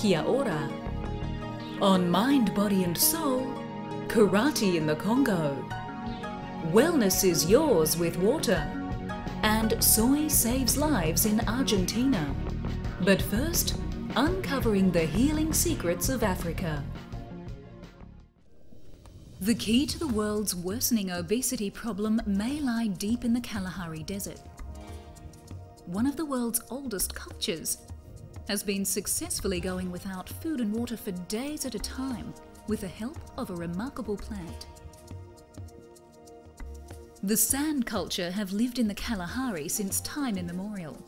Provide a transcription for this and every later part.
Kia ora. On Mind, Body and Soul, karate in the Congo. Wellness is yours with water. And soy saves lives in Argentina. But first, uncovering the healing secrets of Africa. The key to the world's worsening obesity problem may lie deep in the Kalahari Desert. One of the world's oldest cultures has been successfully going without food and water for days at a time with the help of a remarkable plant. The San culture have lived in the Kalahari since time immemorial.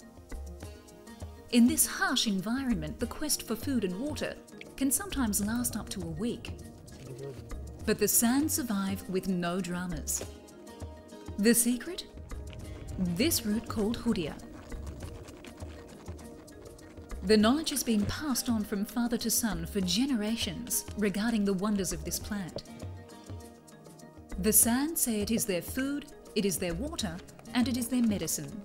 In this harsh environment, the quest for food and water can sometimes last up to a week. But the San survive with no dramas. The secret? This root called Hudia. The knowledge has been passed on from father to son for generations regarding the wonders of this plant. The San say it is their food, it is their water, and it is their medicine.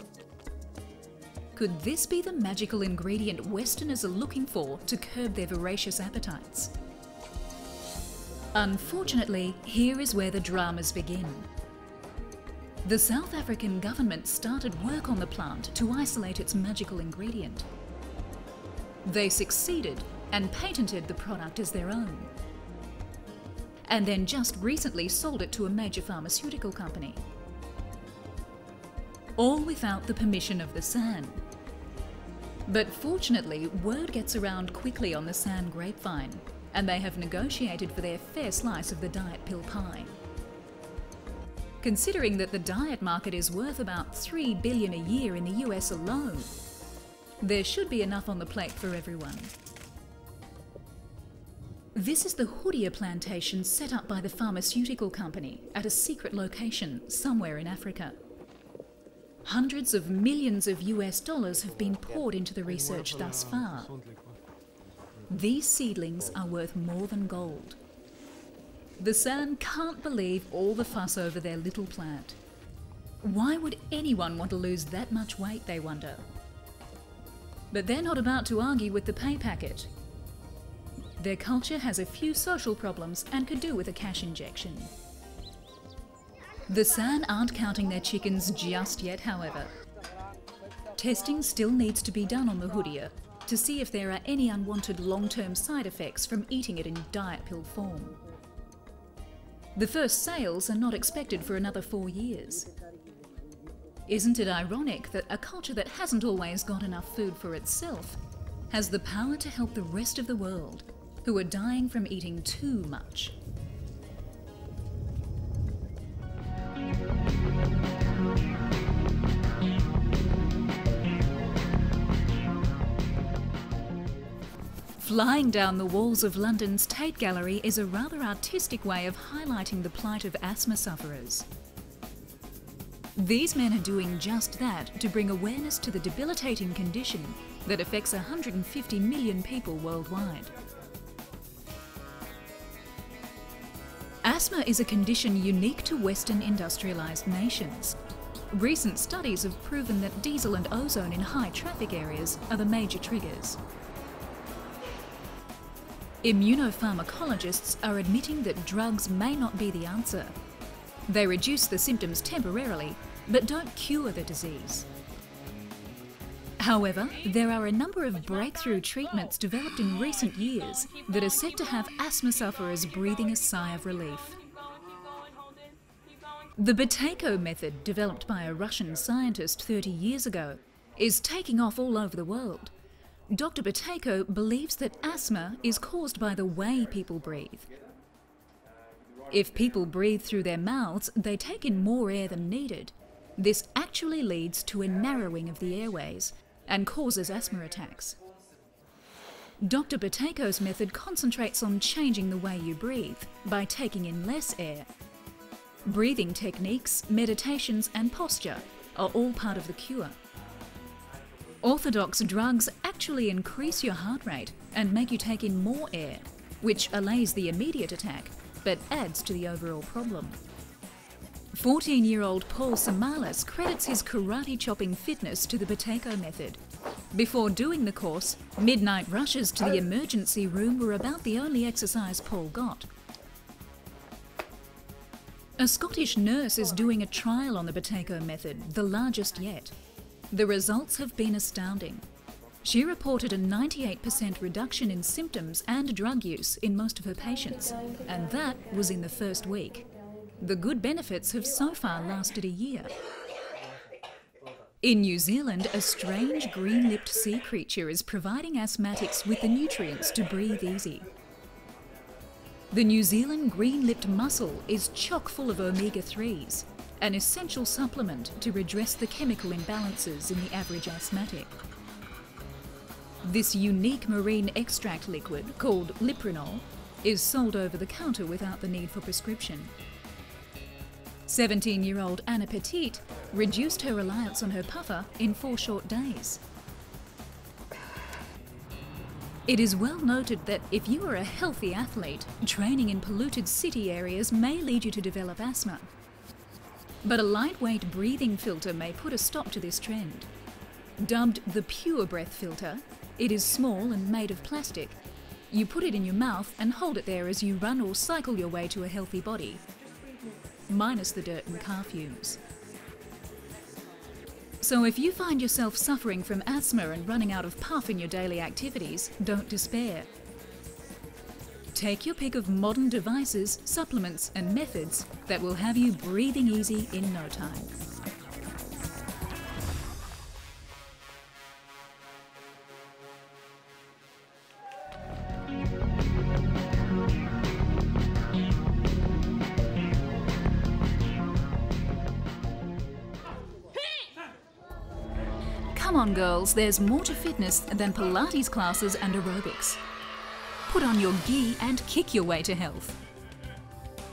Could this be the magical ingredient Westerners are looking for to curb their voracious appetites? Unfortunately, here is where the dramas begin. The South African government started work on the plant to isolate its magical ingredient. They succeeded and patented the product as their own. And then just recently sold it to a major pharmaceutical company. All without the permission of the San. But fortunately, word gets around quickly on the San grapevine, and they have negotiated for their fair slice of the diet pill pie. Considering that the diet market is worth about $3 billion a year in the US alone, there should be enough on the plate for everyone. This is the Hudia plantation set up by the pharmaceutical company at a secret location somewhere in Africa. Hundreds of millions of US dollars have been poured into the research thus far. These seedlings are worth more than gold. The San can't believe all the fuss over their little plant. Why would anyone want to lose that much weight, they wonder? But they're not about to argue with the pay packet. Their culture has a few social problems and could do with a cash injection. The San aren't counting their chickens just yet, however. Testing still needs to be done on the Hudia to see if there are any unwanted long-term side effects from eating it in diet pill form. The first sales are not expected for another 4 years. Isn't it ironic that a culture that hasn't always got enough food for itself has the power to help the rest of the world who are dying from eating too much? Flying down the walls of London's Tate Gallery is a rather artistic way of highlighting the plight of asthma sufferers. These men are doing just that to bring awareness to the debilitating condition that affects 150 million people worldwide. Asthma is a condition unique to Western industrialised nations. Recent studies have proven that diesel and ozone in high traffic areas are the major triggers. Immunopharmacologists are admitting that drugs may not be the answer. They reduce the symptoms temporarily, but don't cure the disease. However, there are a number of breakthrough treatments developed in recent years that are said to have asthma sufferers breathing a sigh of relief. The Buteyko method, developed by a Russian scientist 30 years ago, is taking off all over the world. Dr. Buteyko believes that asthma is caused by the way people breathe. If people breathe through their mouths, they take in more air than needed. This actually leads to a narrowing of the airways and causes asthma attacks. Dr. Buteyko's method concentrates on changing the way you breathe by taking in less air. Breathing techniques, meditations and posture are all part of the cure. Orthodox drugs actually increase your heart rate and make you take in more air, which allays the immediate attack but adds to the overall problem. 14-year-old Paul Samalas credits his karate chopping fitness to the Buteyko method Before doing the course, midnight rushes to the emergency room were about the only exercise Paul got. A Scottish nurse is doing a trial on the Buteyko method, the largest yet. The results have been astounding. She reported a 98% reduction in symptoms and drug use in most of her patients, and that was in the first week. The good benefits have so far lasted a year. In New Zealand, a strange green-lipped sea creature is providing asthmatics with the nutrients to breathe easy. The New Zealand green-lipped mussel is chock full of omega-3s, an essential supplement to redress the chemical imbalances in the average asthmatic. This unique marine extract liquid, called Liprinol, is sold over the counter without the need for prescription. 17-year-old Anna Petit reduced her reliance on her puffer in 4 short days. It is well noted that if you are a healthy athlete, training in polluted city areas may lead you to develop asthma. But a lightweight breathing filter may put a stop to this trend. Dubbed the Pure Breath filter, it is small and made of plastic. You put it in your mouth and hold it there as you run or cycle your way to a healthy body, minus the dirt and car fumes. So if you find yourself suffering from asthma and running out of puff in your daily activities, don't despair. Take your pick of modern devices, supplements and methods that will have you breathing easy in no time. Come on girls, there's more to fitness than Pilates classes and aerobics. Put on your gi and kick your way to health.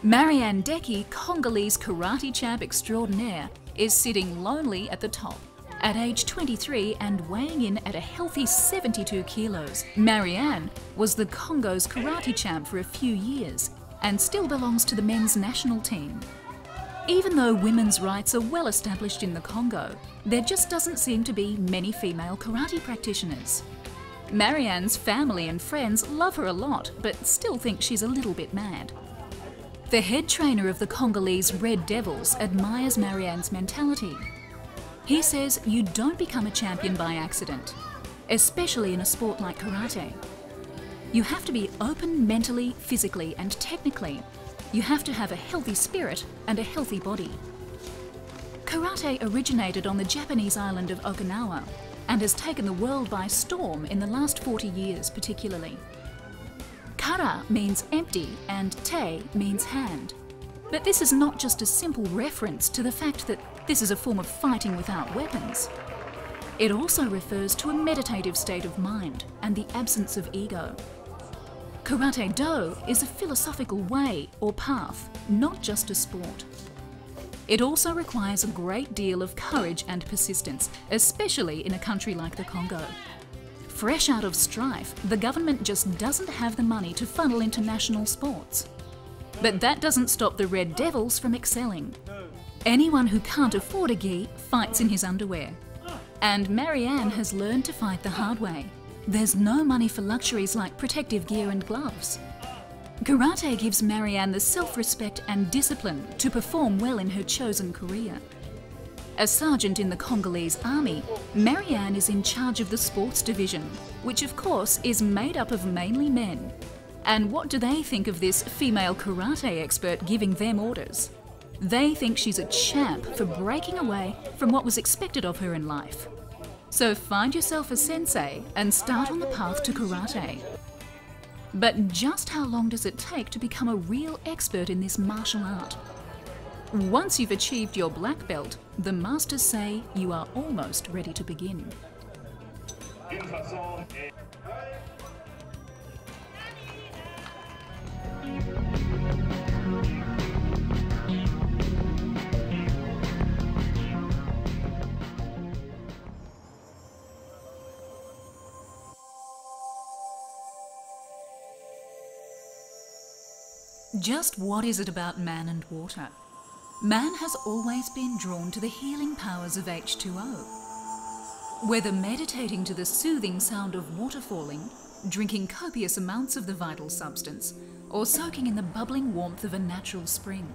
Marianne Decky, Congolese karate champ extraordinaire, is sitting lonely at the top. At age 23 and weighing in at a healthy 72 kilos, Marianne was the Congo's karate champ for a few years and still belongs to the men's national team. Even though women's rights are well established in the Congo, there just doesn't seem to be many female karate practitioners. Marianne's family and friends love her a lot, but still think she's a little bit mad. The head trainer of the Congolese Red Devils admires Marianne's mentality. He says you don't become a champion by accident, especially in a sport like karate. You have to be open mentally, physically, and technically. You have to have a healthy spirit and a healthy body. Karate originated on the Japanese island of Okinawa and has taken the world by storm in the last 40 years particularly. Kara means empty and te means hand. But this is not just a simple reference to the fact that this is a form of fighting without weapons. It also refers to a meditative state of mind and the absence of ego. Karate Do is a philosophical way or path, not just a sport. It also requires a great deal of courage and persistence, especially in a country like the Congo. Fresh out of strife, the government just doesn't have the money to funnel into national sports. But that doesn't stop the Red Devils from excelling. Anyone who can't afford a gi fights in his underwear. And Marianne has learned to fight the hard way. There's no money for luxuries like protective gear and gloves. Karate gives Marianne the self-respect and discipline to perform well in her chosen career. As sergeant in the Congolese army, Marianne is in charge of the sports division, which of course is made up of mainly men. And what do they think of this female karate expert giving them orders? They think she's a champ for breaking away from what was expected of her in life. So find yourself a sensei and start on the path to karate. But just how long does it take to become a real expert in this martial art? Once you've achieved your black belt, the masters say you are almost ready to begin. Just what is it about man and water? Man has always been drawn to the healing powers of H2O. Whether meditating to the soothing sound of water falling, drinking copious amounts of the vital substance, or soaking in the bubbling warmth of a natural spring,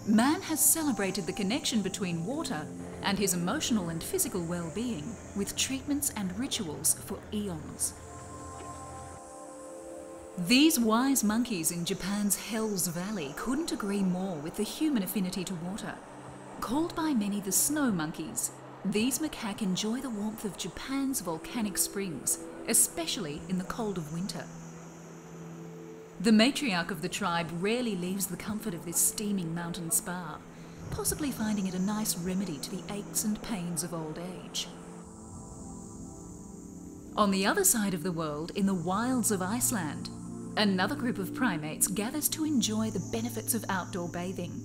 man has celebrated the connection between water and his emotional and physical well-being with treatments and rituals for eons. These wise monkeys in Japan's Hell's Valley couldn't agree more with the human affinity to water. Called by many the snow monkeys, these macaque enjoy the warmth of Japan's volcanic springs, especially in the cold of winter. The matriarch of the tribe rarely leaves the comfort of this steaming mountain spa, possibly finding it a nice remedy to the aches and pains of old age. On the other side of the world, in the wilds of Iceland, another group of primates gathers to enjoy the benefits of outdoor bathing.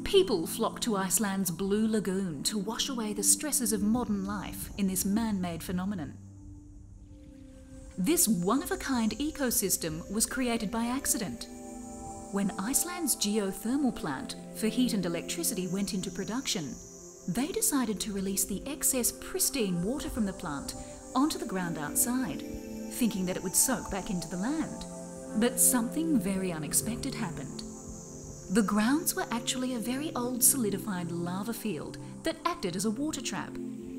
People flock to Iceland's Blue Lagoon to wash away the stresses of modern life in this man-made phenomenon. This one-of-a-kind ecosystem was created by accident. When Iceland's geothermal plant for heat and electricity went into production, they decided to release the excess pristine water from the plant onto the ground outside, thinking that it would soak back into the land. But something very unexpected happened. The grounds were actually a very old solidified lava field that acted as a water trap.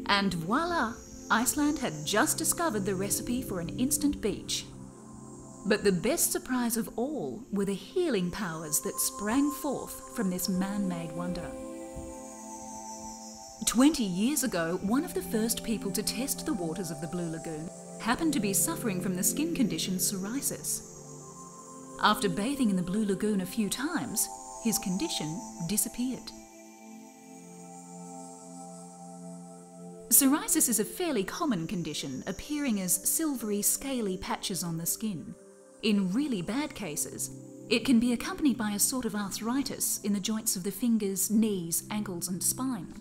And voila! Iceland had just discovered the recipe for an instant beach. But the best surprise of all were the healing powers that sprang forth from this man-made wonder. 20 years ago, one of the first people to test the waters of the Blue Lagoon happened to be suffering from the skin condition psoriasis. After bathing in the Blue Lagoon a few times, his condition disappeared. Psoriasis is a fairly common condition, appearing as silvery, scaly patches on the skin. In really bad cases, it can be accompanied by a sort of arthritis in the joints of the fingers, knees, ankles, and spine.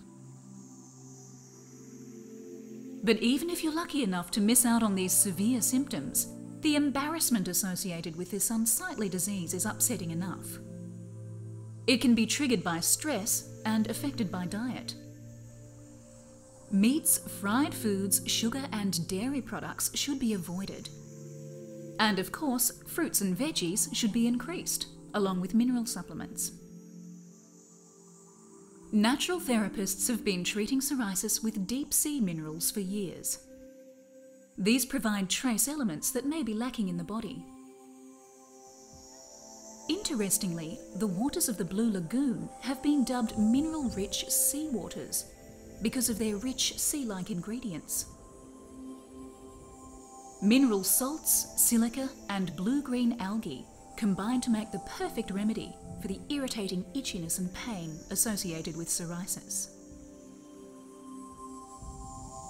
But even if you're lucky enough to miss out on these severe symptoms, the embarrassment associated with this unsightly disease is upsetting enough. It can be triggered by stress and affected by diet. Meats, fried foods, sugar and dairy products should be avoided. And of course, fruits and veggies should be increased, along with mineral supplements. Natural therapists have been treating psoriasis with deep sea minerals for years. These provide trace elements that may be lacking in the body. Interestingly, the waters of the Blue Lagoon have been dubbed mineral-rich sea waters because of their rich sea-like ingredients. Mineral salts, silica and blue-green algae combine to make the perfect remedy for the irritating itchiness and pain associated with psoriasis.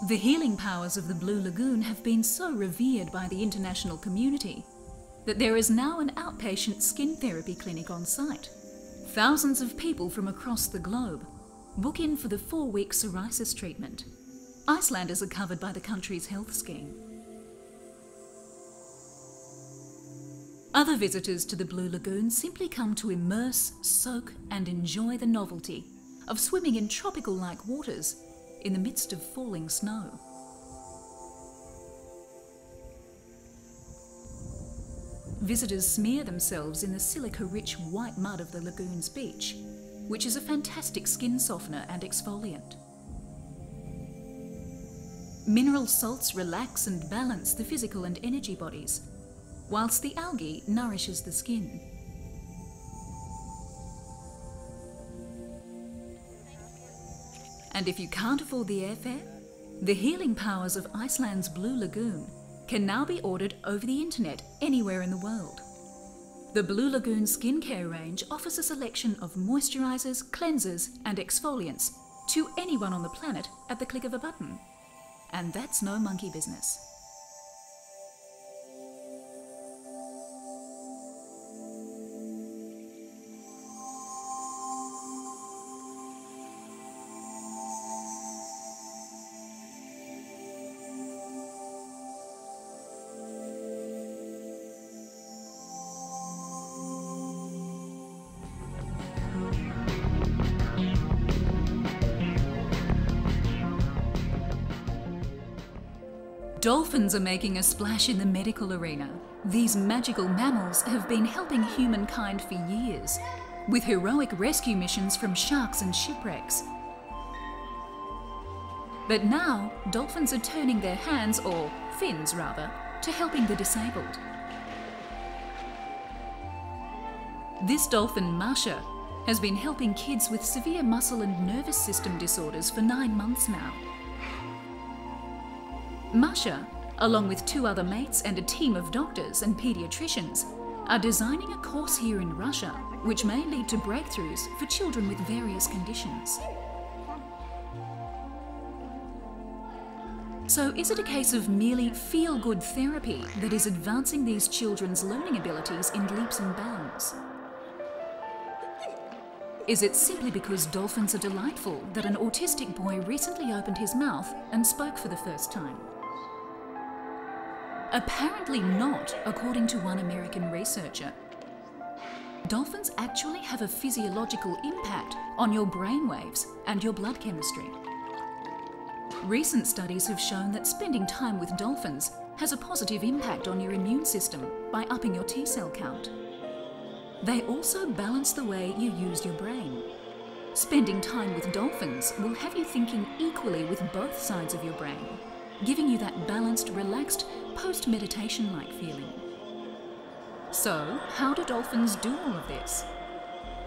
The healing powers of the Blue Lagoon have been so revered by the international community that there is now an outpatient skin therapy clinic on site. Thousands of people from across the globe book in for the 4-week psoriasis treatment. Icelanders are covered by the country's health scheme. Other visitors to the Blue Lagoon simply come to immerse, soak and enjoy the novelty of swimming in tropical-like waters in the midst of falling snow. Visitors smear themselves in the silica-rich white mud of the lagoon's beach, which is a fantastic skin softener and exfoliant. Mineral salts relax and balance the physical and energy bodies, whilst the algae nourishes the skin. And if you can't afford the airfare, the healing powers of Iceland's Blue Lagoon can now be ordered over the internet anywhere in the world. The Blue Lagoon skincare range offers a selection of moisturizers, cleansers and exfoliants to anyone on the planet at the click of a button. And that's no monkey business. Dolphins are making a splash in the medical arena. These magical mammals have been helping humankind for years, with heroic rescue missions from sharks and shipwrecks. But now, dolphins are turning their hands, or fins rather, to helping the disabled. This dolphin, Masha, has been helping kids with severe muscle and nervous system disorders for 9 months now. Masha, along with 2 other mates and a team of doctors and paediatricians, are designing a course here in Russia which may lead to breakthroughs for children with various conditions. So is it a case of merely feel-good therapy that is advancing these children's learning abilities in leaps and bounds? Is it simply because dolphins are delightful that an autistic boy recently opened his mouth and spoke for the first time? Apparently not, according to one American researcher. Dolphins actually have a physiological impact on your brainwaves and your blood chemistry. Recent studies have shown that spending time with dolphins has a positive impact on your immune system by upping your T-cell count. They also balance the way you use your brain. Spending time with dolphins will have you thinking equally with both sides of your brain, giving you that balanced, relaxed, post-meditation-like feeling. So, how do dolphins do all of this?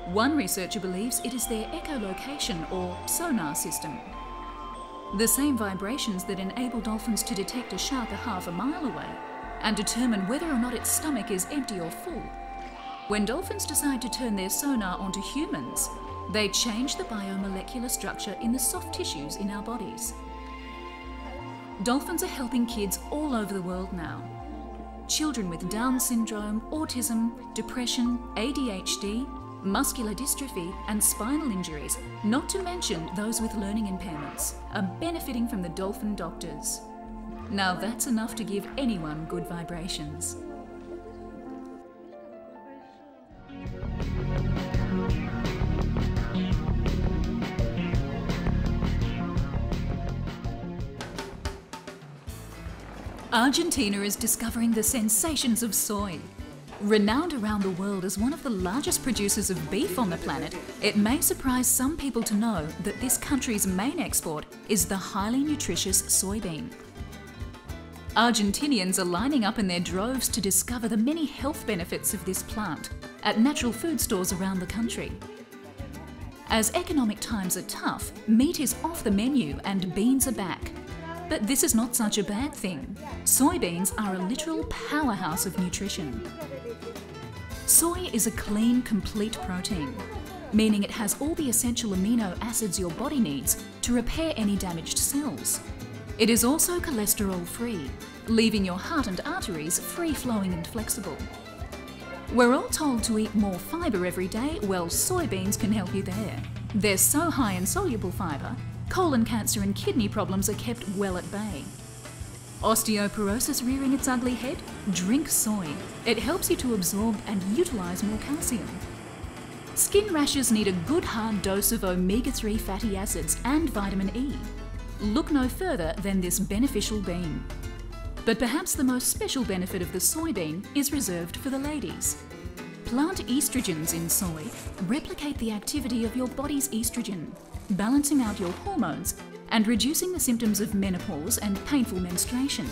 One researcher believes it is their echolocation or sonar system. The same vibrations that enable dolphins to detect a shark a half a mile away and determine whether or not its stomach is empty or full. When dolphins decide to turn their sonar onto humans, they change the biomolecular structure in the soft tissues in our bodies. Dolphins are helping kids all over the world now. Children with Down syndrome, autism, depression, ADHD, muscular dystrophy and spinal injuries, not to mention those with learning impairments, are benefiting from the dolphin doctors. Now that's enough to give anyone good vibrations. Argentina is discovering the sensations of soy. Renowned around the world as one of the largest producers of beef on the planet, it may surprise some people to know that this country's main export is the highly nutritious soybean. Argentinians are lining up in their droves to discover the many health benefits of this plant at natural food stores around the country. As economic times are tough, meat is off the menu and beans are back. But this is not such a bad thing. Soybeans are a literal powerhouse of nutrition. Soy is a clean, complete protein, meaning it has all the essential amino acids your body needs to repair any damaged cells. It is also cholesterol-free, leaving your heart and arteries free-flowing and flexible. We're all told to eat more fibre every day. Well, soybeans can help you there. They're so high in soluble fibre, colon cancer and kidney problems are kept well at bay. Osteoporosis rearing its ugly head? Drink soy. It helps you to absorb and utilise more calcium. Skin rashes need a good hard dose of omega-3 fatty acids and vitamin E. Look no further than this beneficial bean. But perhaps the most special benefit of the soybean is reserved for the ladies. Plant estrogens in soy replicate the activity of your body's estrogen, balancing out your hormones and reducing the symptoms of menopause and painful menstruation.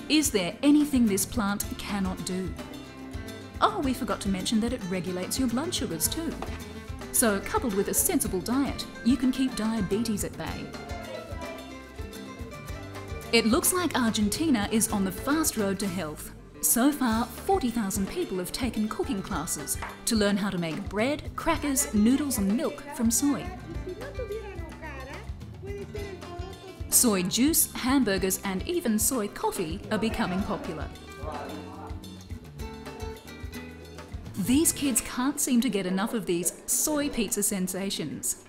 Is there anything this plant cannot do? Oh, we forgot to mention that it regulates your blood sugars too. So, coupled with a sensible diet, you can keep diabetes at bay. It looks like Argentina is on the fast road to health. So far, 40,000 people have taken cooking classes to learn how to make bread, crackers, noodles and milk from soy. Soy juice, hamburgers and even soy coffee are becoming popular. These kids can't seem to get enough of these soy pizza sensations.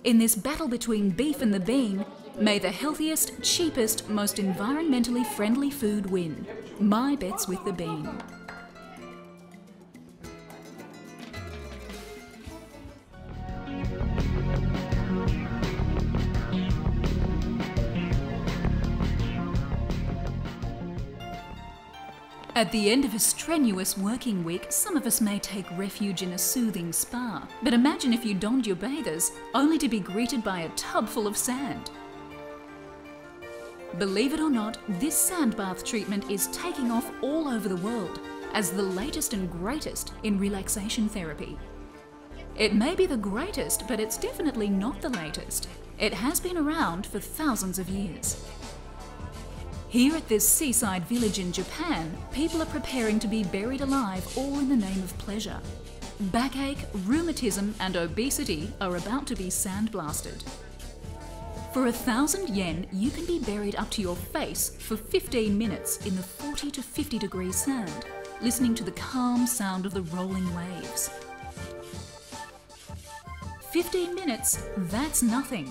In this battle between beef and the bean, may the healthiest, cheapest, most environmentally friendly food win. My bet's with the bean. At the end of a strenuous working week, some of us may take refuge in a soothing spa. But imagine if you donned your bathers only to be greeted by a tub full of sand. Believe it or not, this sand bath treatment is taking off all over the world as the latest and greatest in relaxation therapy. It may be the greatest, but it's definitely not the latest. It has been around for thousands of years. Here at this seaside village in Japan, people are preparing to be buried alive, all in the name of pleasure. Backache, rheumatism and obesity are about to be sandblasted. For 1,000 yen, you can be buried up to your face for 15 minutes in the 40 to 50 degree sand, listening to the calm sound of the rolling waves. 15 minutes, that's nothing.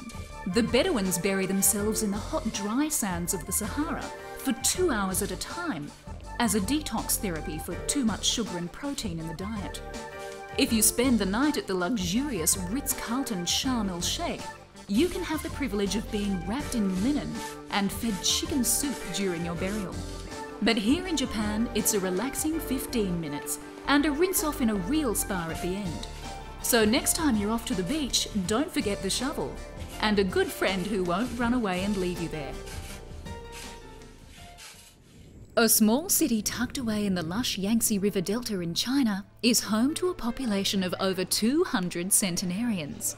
The Bedouins bury themselves in the hot, dry sands of the Sahara for 2 hours at a time as a detox therapy for too much sugar and protein in the diet. If you spend the night at the luxurious Ritz-Carlton Sharm el-Sheikh, you can have the privilege of being wrapped in linen and fed chicken soup during your burial. But here in Japan, it's a relaxing 15 minutes and a rinse off in a real spa at the end. So next time you're off to the beach, don't forget the shovel and a good friend who won't run away and leave you there. A small city tucked away in the lush Yangtze River Delta in China is home to a population of over 200 centenarians.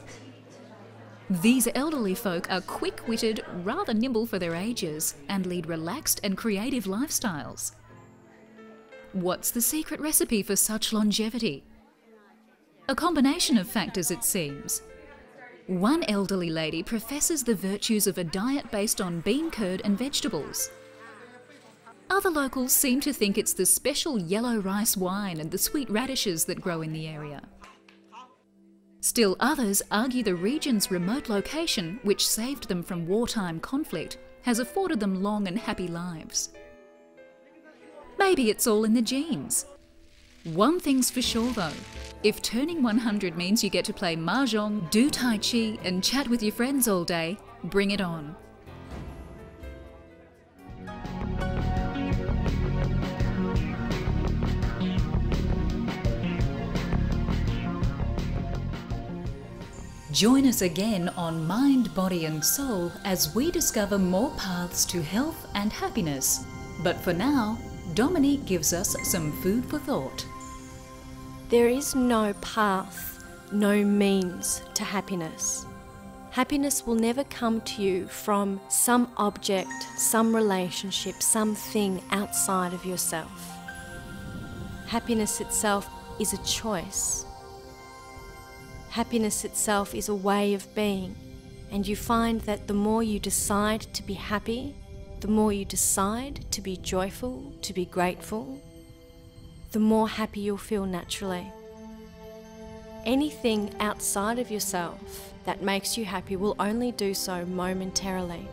These elderly folk are quick-witted, rather nimble for their ages, and lead relaxed and creative lifestyles. What's the secret recipe for such longevity? A combination of factors, it seems. One elderly lady professes the virtues of a diet based on bean curd and vegetables. Other locals seem to think it's the special yellow rice wine and the sweet radishes that grow in the area. Still others argue the region's remote location, which saved them from wartime conflict, has afforded them long and happy lives. Maybe it's all in the genes. One thing's for sure though, if turning 100 means you get to play mahjong, do tai chi and chat with your friends all day, bring it on. Join us again on Mind, Body and Soul as we discover more paths to health and happiness. But for now, Dominique gives us some food for thought. There is no path, no means to happiness. Happiness will never come to you from some object, some relationship, something outside of yourself. Happiness itself is a choice. Happiness itself is a way of being, and you find that the more you decide to be happy, the more you decide to be joyful, to be grateful, the more happy you'll feel naturally. Anything outside of yourself that makes you happy will only do so momentarily.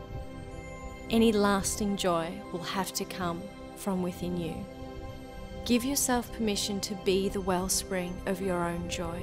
Any lasting joy will have to come from within you. Give yourself permission to be the wellspring of your own joy.